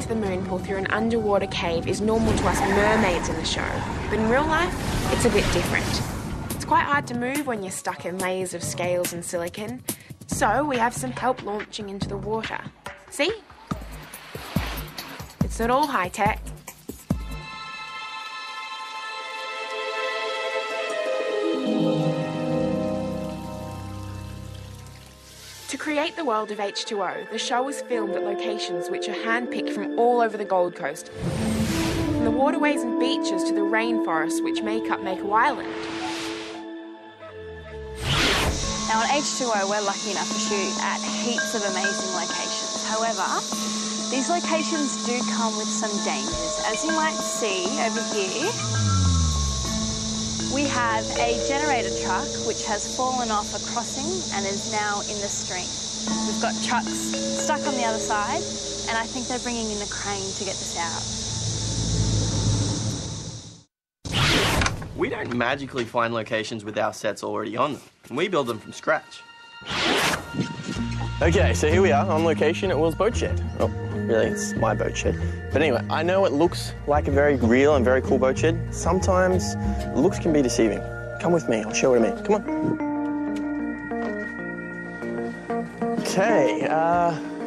to the moon pool through an underwater cave is normal to us mermaids in the show, but in real life, it's a bit different. It's quite hard to move when you're stuck in layers of scales and silicone, so we have some help launching into the water. See? It's not all high-tech. To create the world of H2O, the show was filmed at locations which are hand-picked from all over the Gold Coast. From the waterways and beaches to the rainforests which make up Mako Island. Now on H2O, we're lucky enough to shoot at heaps of amazing locations. However, these locations do come with some dangers. As you might see over here, we have a generator truck which has fallen off a crossing and is now in the stream. We've got trucks stuck on the other side, and I think they're bringing in a crane to get this out. We don't magically find locations with our sets already on them. We build them from scratch. Okay, so here we are on location at Will's boat shed. Oh, really, it's my boat shed. But anyway, I know it looks like a very real and very cool boat shed. Sometimes looks can be deceiving. Come with me, I'll show you what I mean. Come on. Okay,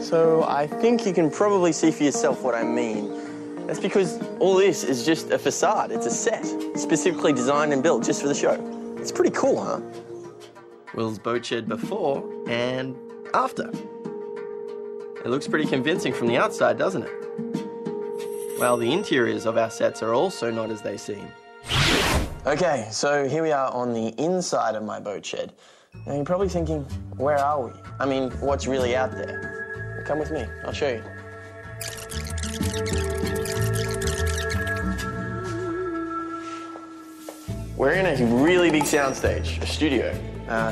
so I think you can probably see for yourself what I mean. That's because all this is just a facade. It's a set, specifically designed and built just for the show. It's pretty cool, huh? Will's boat shed before and after. It looks pretty convincing from the outside, doesn't it? Well, the interiors of our sets are also not as they seem. Okay, so here we are on the inside of my boat shed. Now you're probably thinking, where are we? I mean, what's really out there? Well, come with me, I'll show you. We're in a really big soundstage, a studio,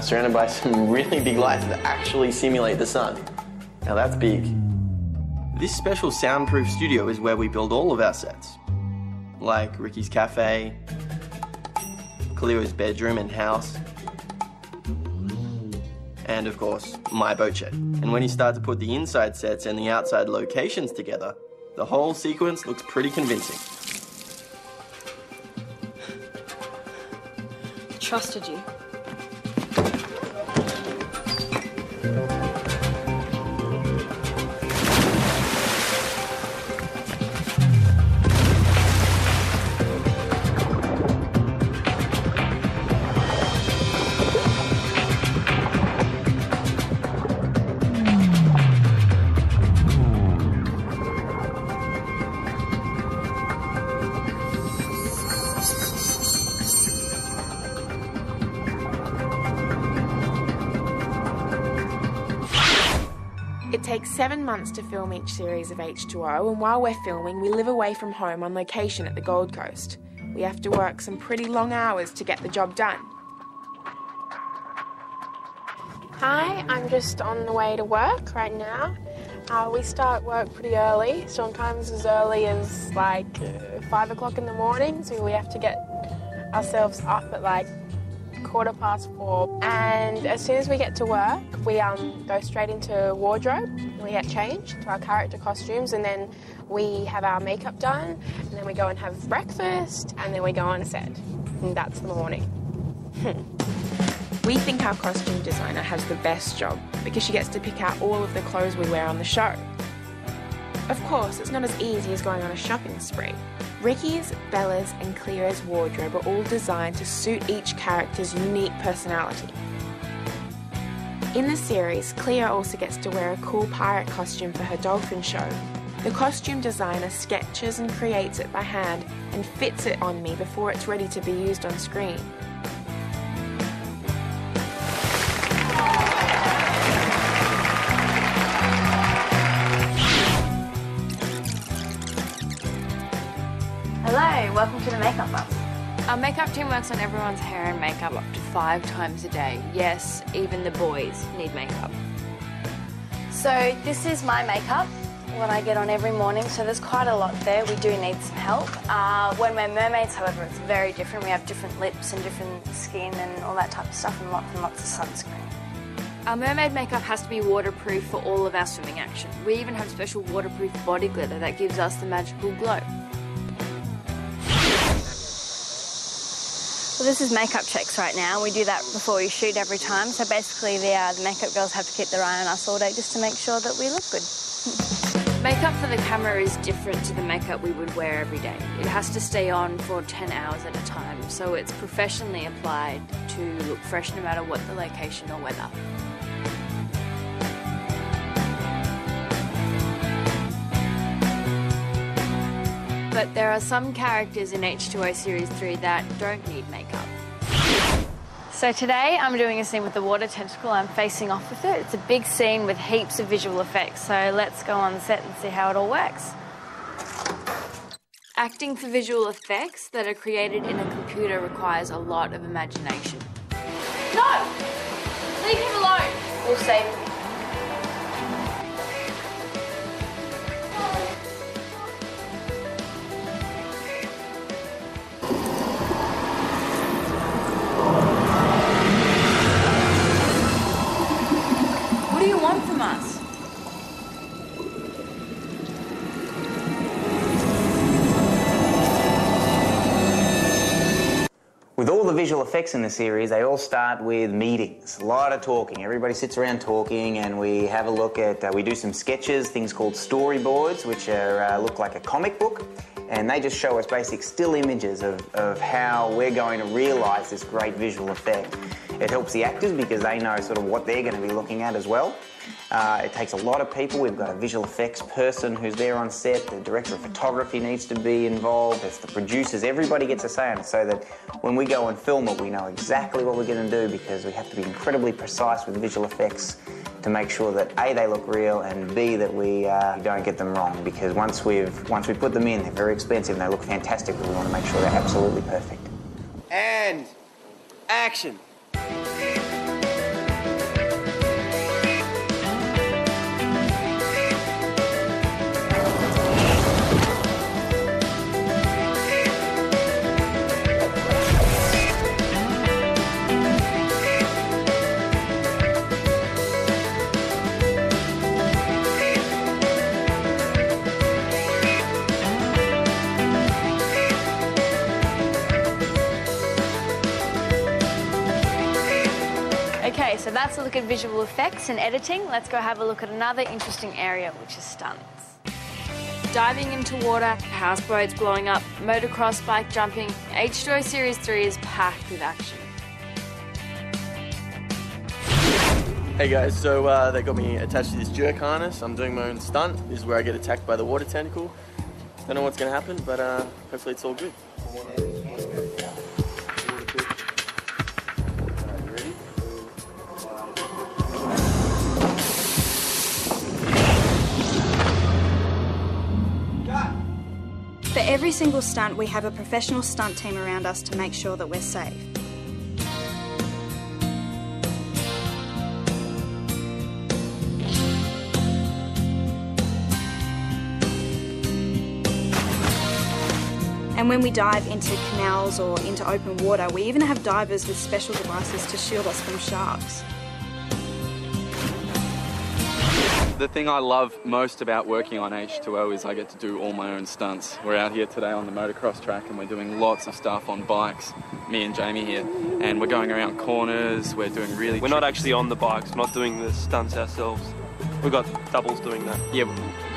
surrounded by some really big lights that actually simulate the sun. Now that's big. This special soundproof studio is where we build all of our sets. Like Ricky's cafe, Cleo's bedroom and house, and of course, my boat shed. And when you start to put the inside sets and the outside locations together, the whole sequence looks pretty convincing. Trusted you. It takes 7 months to film each series of H2O, and while we're filming, we live away from home on location at the Gold Coast. We have to work some pretty long hours to get the job done. Hi, I'm just on the way to work right now. We start work pretty early, sometimes as early as like 5 o'clock in the morning, so we have to get ourselves up at like 4:15. And as soon as we get to work, we go straight into wardrobe. We get changed to our character costumes, and then we have our makeup done, and then we go and have breakfast, and then we go on a set. And that's the morning. We think our costume designer has the best job because she gets to pick out all of the clothes we wear on the show. Of course, it's not as easy as going on a shopping spree. Ricky's, Bella's and Cleo's wardrobe are all designed to suit each character's unique personality. In the series, Cleo also gets to wear a cool pirate costume for her dolphin show. The costume designer sketches and creates it by hand and fits it on me before it's ready to be used on screen. Hello, welcome to the makeup bus. Our makeup team works on everyone's hair and makeup up to 5 times a day. Yes, even the boys need makeup. So this is my makeup, what I get on every morning, so there's quite a lot there. We do need some help. When we're mermaids, however, it's very different. We have different lips and different skin and all that type of stuff, and lots of sunscreen. Our mermaid makeup has to be waterproof for all of our swimming action. We even have special waterproof body glitter that gives us the magical glow. Well, this is makeup checks right now. We do that before we shoot every time. So basically the makeup girls have to keep their eye on us all day just to make sure that we look good. Makeup for the camera is different to the makeup we would wear every day. It has to stay on for 10 hours at a time, so it's professionally applied to look fresh no matter what the location or weather. But there are some characters in H2O Series 3 that don't need makeup. So today I'm doing a scene with the water tentacle. I'm facing off with it. It's a big scene with heaps of visual effects, so let's go on set and see how it all works. Acting for visual effects that are created in a computer requires a lot of imagination. No! Leave him alone! We'll save him. What do you want from us? With all the visual effects in the series, they all start with meetings, a lot of talking. Everybody sits around talking and we have a look at, we do some sketches, things called storyboards, which are, look like a comic book. And they just show us basic still images of how we're going to realise this great visual effect. It helps the actors because they know sort of what they're going to be looking at as well. It takes a lot of people. We've got a visual effects person who's there on set. The director of photography needs to be involved. It's the producers. Everybody gets a say on it so that when we go and film it, we know exactly what we're going to do because we have to be incredibly precise with visual effects to make sure that A, they look real, and B, that we don't get them wrong. Because once we put them in, they're very expensive and they look fantastic, but we want to make sure they're absolutely perfect. And action. Okay, so that's a look at visual effects and editing. Let's go have a look at another interesting area, which is stunts. Diving into water, houseboats blowing up, motocross, bike jumping, H2O Series 3 is packed with action. Hey guys, so they got me attached to this jerk harness. I'm doing my own stunt. This is where I get attacked by the water tentacle. Don't know what's going to happen, but hopefully it's all good. For every single stunt, we have a professional stunt team around us to make sure that we're safe. And when we dive into canals or into open water, we even have divers with special devices to shield us from sharks. The thing I love most about working on H2O is I get to do all my own stunts. We're out here today on the motocross track and we're doing lots of stuff on bikes, me and Jamie here. And we're going around corners, we're doing really... We're not actually on the bikes, we're not doing the stunts ourselves. We've got doubles doing that. Yeah,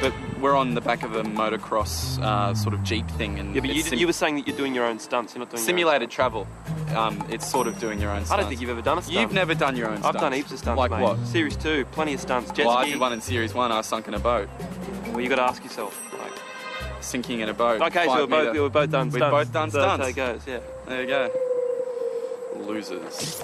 but we're on the back of a motocross sort of Jeep thing. And yeah, but you were saying that you're doing your own stunts, you're not doing simulated travel. It's sort of doing your own stunts. I don't think you've ever done a stunt. You've never done your own stunts. I've done heaps of stunts, like mate. What? Series 2, plenty of stunts. Jet well, ski. I did one in Series 1, I was sunk in a boat. Well, you got to ask yourself. Like... Sinking in a boat. Okay, so we've both done stunts. We've both done stunts. That's how it goes, yeah. There you go. Losers.